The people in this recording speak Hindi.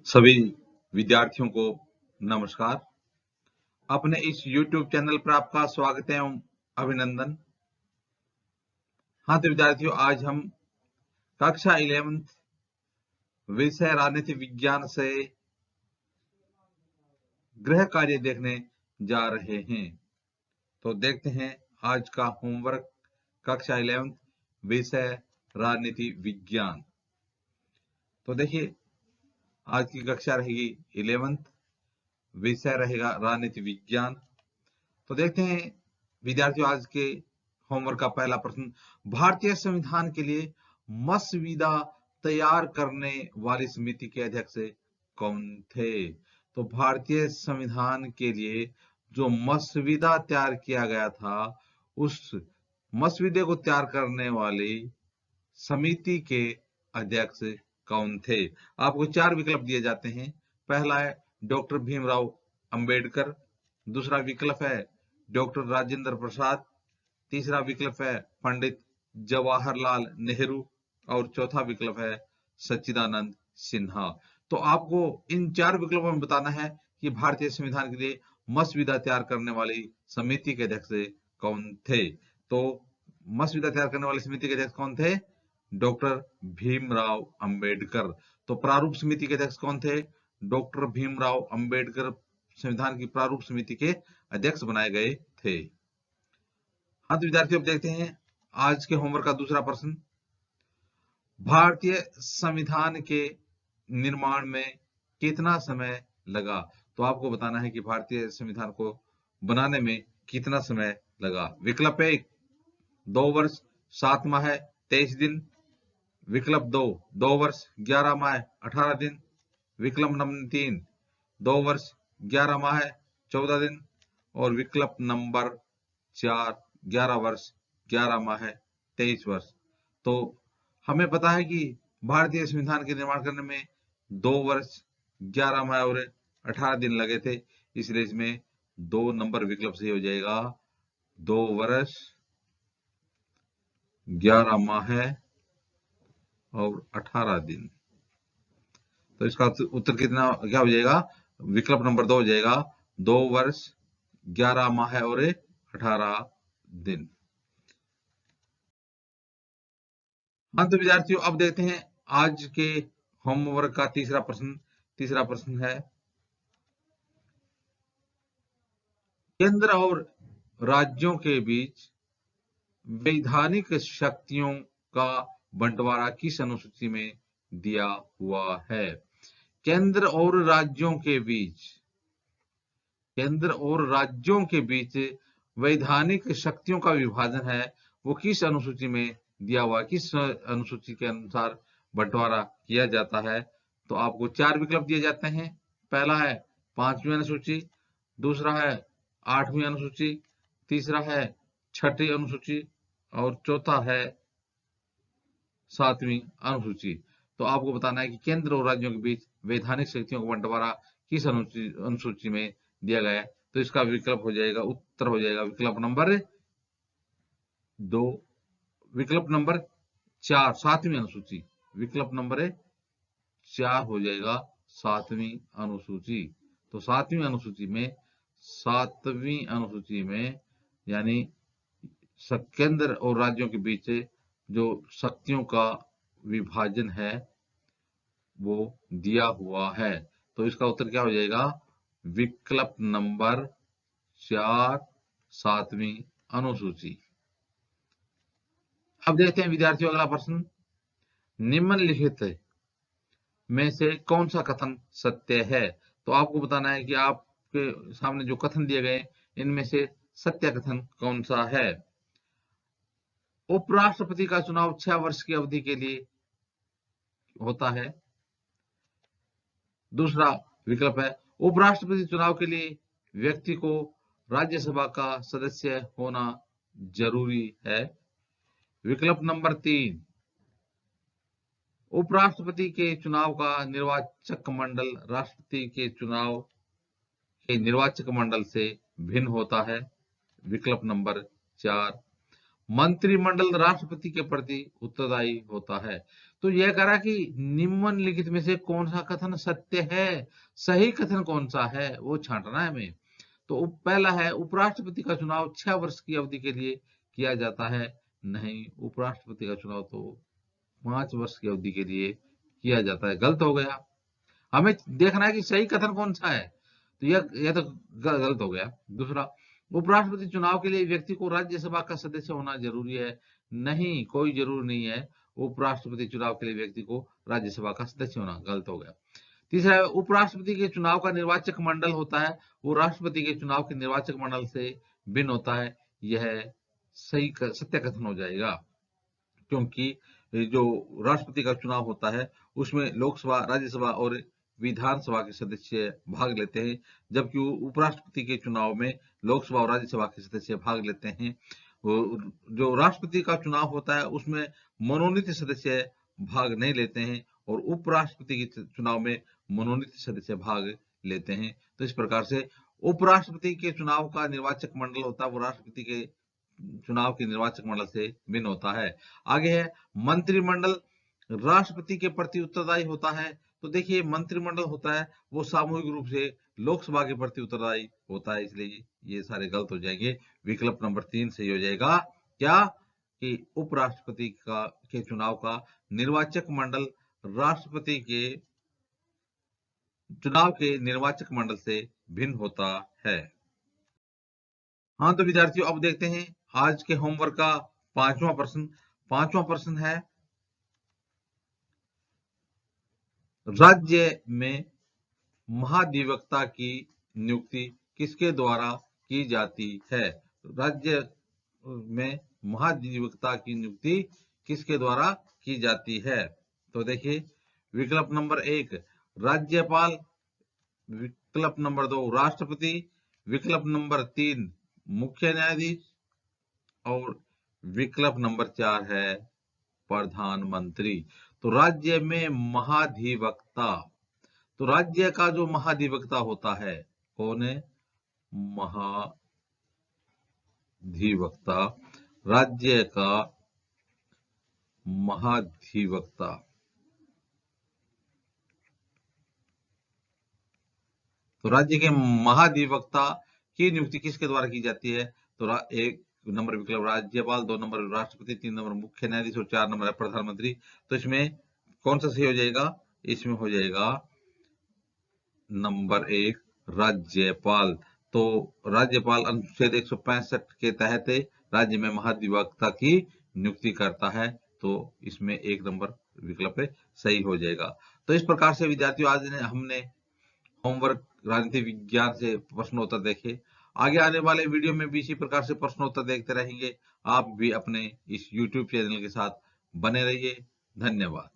सभी विद्यार्थियों को नमस्कार। अपने इस YouTube चैनल पर आपका स्वागत है एवं अभिनंदन। हाँ तो विद्यार्थियों, आज हम कक्षा 11th विषय राजनीति विज्ञान से गृह कार्य देखने जा रहे हैं। तो देखते हैं आज का होमवर्क, कक्षा 11th विषय राजनीति विज्ञान। तो देखिए, आज की कक्षा रहेगी 11th, विषय रहेगा राजनीति विज्ञान। तो देखते हैं विद्यार्थियों, आज के होमवर्क का पहला प्रश्न, भारतीय संविधान के लिए मसविदा तैयार करने वाली समिति के अध्यक्ष कौन थे? तो भारतीय संविधान के लिए जो मसविदा तैयार किया गया था, उस मसविदे को तैयार करने वाली समिति के अध्यक्ष कौन थे? आपको 4 विकल्प दिए जाते हैं। पहला है डॉक्टर भीमराव अंबेडकर, दूसरा विकल्प है डॉक्टर राजेंद्र प्रसाद, तीसरा विकल्प है पंडित जवाहरलाल नेहरू और चौथा विकल्प है सच्चिदानंद सिन्हा। तो आपको इन 4 विकल्पों में बताना है कि भारतीय संविधान के लिए मसविदा तैयार करने वाली समिति के अध्यक्ष कौन थे। तो मसविदा तैयार करने वाली समिति के अध्यक्ष कौन थे? डॉक्टर भीमराव अंबेडकर। तो प्रारूप समिति के अध्यक्ष कौन थे? डॉक्टर भीमराव अंबेडकर संविधान की प्रारूप समिति के अध्यक्ष बनाए गए थे। हाँ तो विद्यार्थियों, अब देखते हैं आज के होमवर्क का दूसरा प्रश्न, भारतीय संविधान के निर्माण में कितना समय लगा? तो आपको बताना है कि भारतीय संविधान को बनाने में कितना समय लगा। विकल्प 1 2 वर्ष 7 माह 23 दिन, विकल्प 2 2 वर्ष 11 माह 18 दिन, विकल्प नंबर 3 2 वर्ष 11 माह 14 दिन और विकल्प नंबर 4 11 वर्ष 11 माह 23 वर्ष। तो हमें पता है कि भारतीय संविधान के निर्माण करने में 2 वर्ष 11 माह और 18 दिन लगे थे, इसलिए इसमें 2 नंबर विकल्प सही हो जाएगा, 2 वर्ष 11 माह और 18 दिन। तो इसका उत्तर कितना क्या हो जाएगा? विकल्प नंबर 2 हो जाएगा, 2 वर्ष 11 माह और 18 दिन। हाँ तो विद्यार्थियों, अब देखते हैं आज के होमवर्क का तीसरा प्रश्न है, केंद्र और राज्यों के बीच वैधानिक शक्तियों का बंटवारा किस अनुसूची में दिया हुआ है? केंद्र और राज्यों के बीच वैधानिक शक्तियों का विभाजन है, वो किस अनुसूची में दिया हुआ है? किस अनुसूची के अनुसार बंटवारा किया जाता है? तो आपको 4 विकल्प दिए जाते हैं। पहला है 5वीं अनुसूची, दूसरा है 8वीं अनुसूची, तीसरा है 6ठी अनुसूची और चौथा है 7वीं अनुसूची। तो आपको बताना है कि केंद्र और राज्यों के बीच वैधानिक शक्तियों का बंटवारा किस अनुसूची में दिया गया है। तो इसका विकल्प हो जाएगा, उत्तर हो जाएगा विकल्प नंबर 2, विकल्प नंबर 4 7वीं अनुसूची, विकल्प नंबर 4 हो जाएगा 7वीं अनुसूची। तो 7वीं अनुसूची में यानी केंद्र और राज्यों के बीच जो शक्तियों का विभाजन है वो दिया हुआ है। तो इसका उत्तर क्या हो जाएगा? विकल्प नंबर 4 7वीं अनुसूची। अब देखते हैं विद्यार्थियों अगला प्रश्न, निम्नलिखित में से कौन सा कथन सत्य है? तो आपको बताना है कि आपके सामने जो कथन दिए गए इनमें से सत्य कथन कौन सा है। उपराष्ट्रपति का चुनाव 6 वर्ष की अवधि के लिए होता है। दूसरा विकल्प है उपराष्ट्रपति चुनाव के लिए व्यक्ति को राज्यसभा का सदस्य होना जरूरी है। विकल्प नंबर 3, उपराष्ट्रपति के चुनाव का निर्वाचक मंडल राष्ट्रपति के चुनाव के निर्वाचक मंडल से भिन्न होता है। विकल्प नंबर 4, मंत्रिमंडल राष्ट्रपति के प्रति उत्तरदायी होता है। तो यह कह रहा कि निम्नलिखित में से कौन सा कथन सत्य है, सही कथन कौन सा है वो छांटना है हमें। तो पहला है उपराष्ट्रपति का चुनाव 6 वर्ष की अवधि के लिए किया जाता है। नहीं, उपराष्ट्रपति का चुनाव तो 5 वर्ष की अवधि के लिए किया जाता है। गलत हो गया। हमें देखना है कि सही कथन कौन सा है। तो यह तो गलत हो गया। दूसरा, उपराष्ट्रपति चुनाव के लिए व्यक्ति को राज्यसभा का सदस्य होना जरूरी है। नहीं, कोई जरूरी नहीं है उपराष्ट्रपति चुनाव के लिए व्यक्ति को राज्यसभा का सदस्य होना। गलत हो गया। तीसरा है, उपराष्ट्रपति के चुनाव का निर्वाचक मंडल होता है वो राष्ट्रपति के चुनाव के निर्वाचक मंडल से भिन्न होता है। यह सही सत्य कथन हो जाएगा, क्योंकि जो राष्ट्रपति का चुनाव होता है उसमें लोकसभा, राज्यसभा और विधानसभा के सदस्य भाग लेते हैं, जबकि उपराष्ट्रपति के चुनाव में लोकसभा और राज्यसभा के सदस्य भाग लेते हैं। जो राष्ट्रपति का चुनाव होता है उसमें मनोनीत सदस्य भाग नहीं लेते हैं और उपराष्ट्रपति के चुनाव में मनोनीत सदस्य भाग लेते हैं। तो इस प्रकार से उपराष्ट्रपति के चुनाव का निर्वाचक मंडल होता है वो राष्ट्रपति के चुनाव के निर्वाचक मंडल से भिन्न होता है। आगे है, मंत्रिमंडल राष्ट्रपति के प्रति उत्तरदायी होता है। तो देखिए, मंत्रिमंडल होता है वो सामूहिक रूप से लोकसभा के प्रति उत्तरदायी होता है, इसलिए ये सारे गलत हो जाएंगे। विकल्प नंबर 3 सही हो जाएगा। क्या कि उपराष्ट्रपति के चुनाव का निर्वाचक मंडल राष्ट्रपति के चुनाव के निर्वाचक मंडल से भिन्न होता है। हाँ तो विद्यार्थियों, अब देखते हैं आज के होमवर्क का पांचवा प्रश्न है, राज्य में महाधिवक्ता की नियुक्ति किसके द्वारा की जाती है? राज्य में महाधिवक्ता की नियुक्ति किसके द्वारा की जाती है? तो देखिए, विकल्प नंबर 1 राज्यपाल, विकल्प नंबर 2 राष्ट्रपति, विकल्प नंबर 3 मुख्य न्यायाधीश और विकल्प नंबर 4 है प्रधानमंत्री। तो राज्य में महाधिवक्ता, तो राज्य का जो महाधिवक्ता होता है कौन है? महाधिवक्ता, राज्य का महाधिवक्ता। तो राज्य के महाधिवक्ता की नियुक्ति किसके द्वारा की जाती है? तो एक नंबर विकल्प राज्यपाल, 2 नंबर राष्ट्रपति, 3 नंबर मुख्य न्यायाधीश और 4 नंबर है प्रधानमंत्री। तो इसमें कौन सा सही हो जाएगा? इसमें हो जाएगा नंबर 1 राज्यपाल। तो राज्यपाल अनुच्छेद 165 के तहत राज्य में महाधिवक्ता की नियुक्ति करता है। तो इसमें 1 नंबर विकल्प सही हो जाएगा। तो इस प्रकार से विद्यार्थियों, आज हमने होमवर्क राजनीति विज्ञान से प्रश्नोत्तर देखे। आगे आने वाले वीडियो में भी इसी प्रकार से प्रश्नोत्तर देखते रहेंगे। आप भी अपने इस YouTube चैनल के साथ बने रहिए। धन्यवाद।